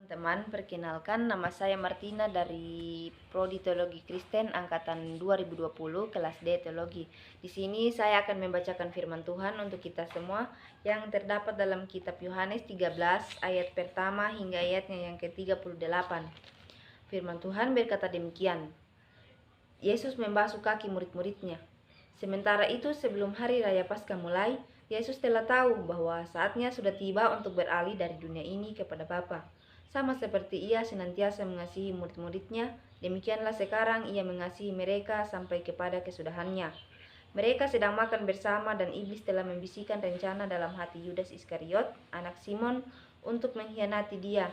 Teman, perkenalkan nama saya Martina dari Prodi Teologi Kristen angkatan 2020 kelas D Teologi. Di sini saya akan membacakan firman Tuhan untuk kita semua yang terdapat dalam kitab Yohanes 13 ayat pertama hingga ayatnya yang ke-38. Firman Tuhan berkata demikian. Yesus membasuh kaki murid-muridnya. Sementara itu sebelum hari raya Paskah mulai, Yesus telah tahu bahwa saatnya sudah tiba untuk beralih dari dunia ini kepada Bapa. Sama seperti ia senantiasa mengasihi murid-muridnya, demikianlah sekarang ia mengasihi mereka sampai kepada kesudahannya. Mereka sedang makan bersama dan iblis telah membisikkan rencana dalam hati Yudas Iskariot, anak Simon, untuk mengkhianati dia.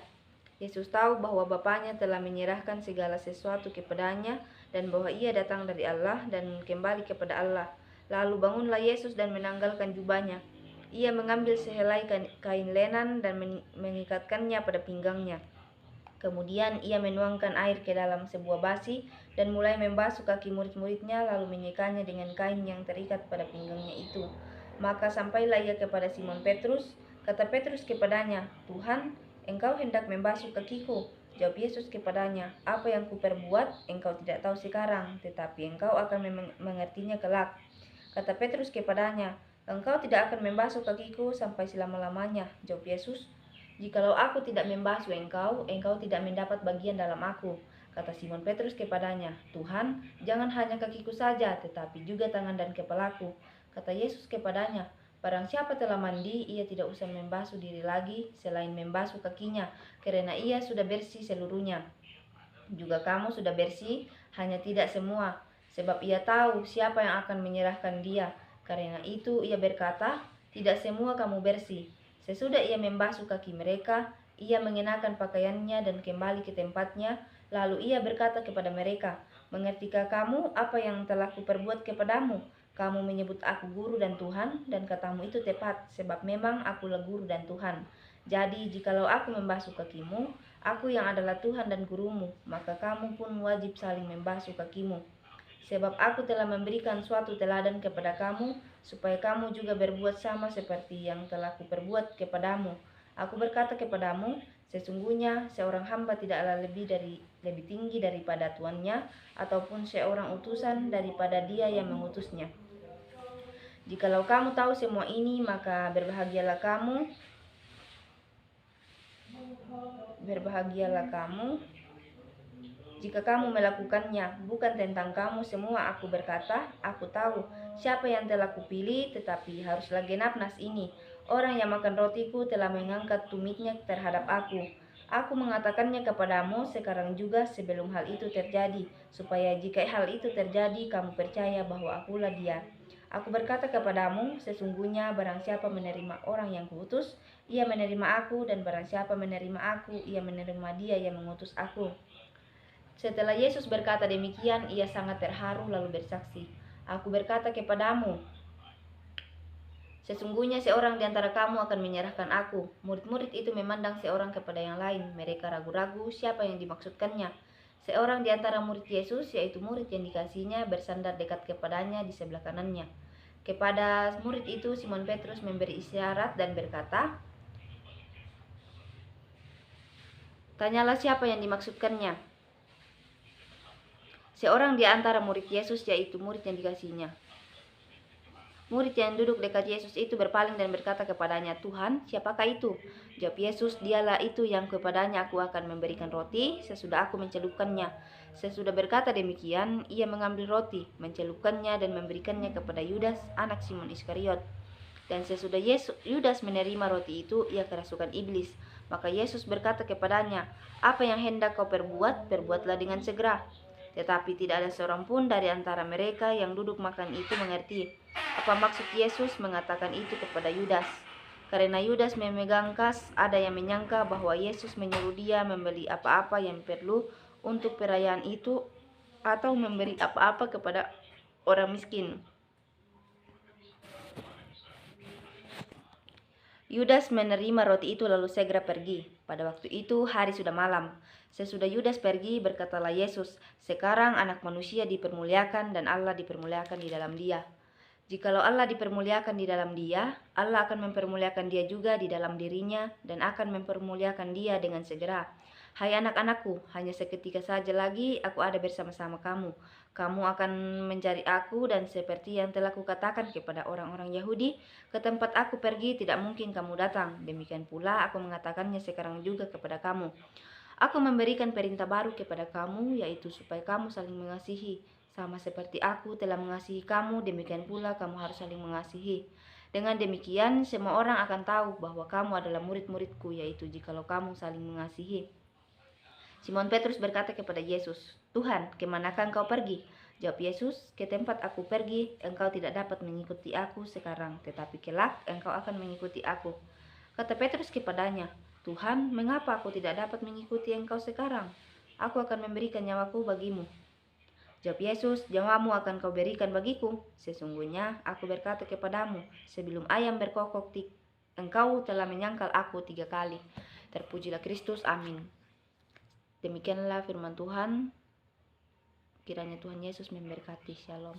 Yesus tahu bahwa Bapanya telah menyerahkan segala sesuatu kepadanya dan bahwa ia datang dari Allah dan kembali kepada Allah. Lalu bangunlah Yesus dan menanggalkan jubahnya. Ia mengambil sehelai kain lenan dan mengikatkannya pada pinggangnya. Kemudian ia menuangkan air ke dalam sebuah basi dan mulai membasuh kaki murid-muridnya lalu menyekanya dengan kain yang terikat pada pinggangnya itu. Maka sampailah ia kepada Simon Petrus. Kata Petrus kepadanya, "Tuhan, engkau hendak membasuh kakiku?" Jawab Yesus kepadanya, "Apa yang kuperbuat engkau tidak tahu sekarang, tetapi engkau akan mengertinya kelak." Kata Petrus kepadanya, "Engkau tidak akan membasuh kakiku sampai selama-lamanya." Jawab Yesus, "Jikalau aku tidak membasuh engkau, engkau tidak mendapat bagian dalam aku." Kata Simon Petrus kepadanya, "Tuhan, jangan hanya kakiku saja, tetapi juga tangan dan kepalaku." Kata Yesus kepadanya, "Barang siapa telah mandi, ia tidak usah membasuh diri lagi, selain membasuh kakinya, karena ia sudah bersih seluruhnya. Juga kamu sudah bersih, hanya tidak semua, sebab ia tahu siapa yang akan menyerahkan dia. Karena itu ia berkata, tidak semua kamu bersih." Sesudah ia membasuh kaki mereka, ia mengenakan pakaiannya dan kembali ke tempatnya. Lalu ia berkata kepada mereka, "Mengertikah kamu apa yang telah kuperbuat kepadamu? Kamu menyebut aku guru dan Tuhan, dan katamu itu tepat, sebab memang akulah guru dan Tuhan. Jadi jikalau aku membasuh kakimu, aku yang adalah Tuhan dan gurumu, maka kamu pun wajib saling membasuh kakimu. Sebab aku telah memberikan suatu teladan kepada kamu, supaya kamu juga berbuat sama seperti yang telah kuperbuat kepadamu. Aku berkata kepadamu, sesungguhnya seorang hamba tidaklah lebih tinggi daripada tuannya, ataupun seorang utusan daripada dia yang mengutusnya. Jikalau kamu tahu semua ini, maka berbahagialah kamu jika kamu melakukannya. Bukan tentang kamu semua aku berkata, aku tahu siapa yang telah kupilih, tetapi haruslah genap nas ini. Orang yang makan rotiku telah mengangkat tumitnya terhadap aku. Aku mengatakannya kepadamu sekarang juga sebelum hal itu terjadi, supaya jika hal itu terjadi, kamu percaya bahwa akulah dia. Aku berkata kepadamu, sesungguhnya barang siapa menerima orang yang kuutus, ia menerima aku, dan barang siapa menerima aku, ia menerima dia yang mengutus aku." Setelah Yesus berkata demikian, ia sangat terharu lalu bersaksi, "Aku berkata kepadamu, sesungguhnya seorang di antara kamu akan menyerahkan aku." Murid-murid itu memandang seorang kepada yang lain. Mereka ragu-ragu siapa yang dimaksudkannya. Seorang di antara murid Yesus, yaitu murid yang dikasihnya, bersandar dekat kepadanya di sebelah kanannya. Kepada murid itu Simon Petrus memberi isyarat dan berkata, "Tanyalah siapa yang dimaksudkannya." Seorang di antara murid Yesus, yaitu murid yang dikasihnya. Murid yang duduk dekat Yesus itu berpaling dan berkata kepadanya, "Tuhan, siapakah itu?" Jawab Yesus, "Dialah itu yang kepadanya aku akan memberikan roti sesudah aku mencelupkannya." Sesudah berkata demikian, ia mengambil roti, mencelupkannya dan memberikannya kepada Yudas, anak Simon Iskariot. Dan sesudah Yudas menerima roti itu, ia kerasukan iblis. Maka Yesus berkata kepadanya, "Apa yang hendak kau perbuat, perbuatlah dengan segera." Tetapi tidak ada seorang pun dari antara mereka yang duduk makan itu mengerti apa maksud Yesus mengatakan itu kepada Yudas. Karena Yudas memegang kas, ada yang menyangka bahwa Yesus menyuruh dia membeli apa-apa yang perlu untuk perayaan itu atau memberi apa-apa kepada orang miskin. Yudas menerima roti itu lalu segera pergi. Pada waktu itu hari sudah malam. Sesudah Yudas pergi, berkatalah Yesus, "Sekarang anak manusia dipermuliakan dan Allah dipermuliakan di dalam dia. Jikalau Allah dipermuliakan di dalam dia, Allah akan mempermuliakan dia juga di dalam dirinya dan akan mempermuliakan dia dengan segera. Hai anak-anakku, hanya seketika saja lagi aku ada bersama-sama kamu. Kamu akan mencari aku dan seperti yang telah kukatakan kepada orang-orang Yahudi, ke tempat aku pergi tidak mungkin kamu datang. Demikian pula aku mengatakannya sekarang juga kepada kamu. Aku memberikan perintah baru kepada kamu, yaitu supaya kamu saling mengasihi. Sama seperti aku telah mengasihi kamu, demikian pula kamu harus saling mengasihi. Dengan demikian, semua orang akan tahu bahwa kamu adalah murid-muridku, yaitu jikalau kamu saling mengasihi. Simon Petrus berkata kepada Yesus, Tuhan, kemanakah engkau pergi? Jawab Yesus, ke tempat aku pergi, engkau tidak dapat mengikuti aku sekarang, tetapi kelak engkau akan mengikuti aku. Kata Petrus kepadanya, Tuhan, mengapa aku tidak dapat mengikuti engkau sekarang? Aku akan memberikan nyawaku bagimu. Jawab Yesus, nyawamu akan kau berikan bagiku. Sesungguhnya aku berkata kepadamu, sebelum ayam berkokok, engkau telah menyangkal aku 3 kali. Terpujilah Kristus, amin. Demikianlah firman Tuhan. Kiranya Tuhan Yesus memberkati. Shalom.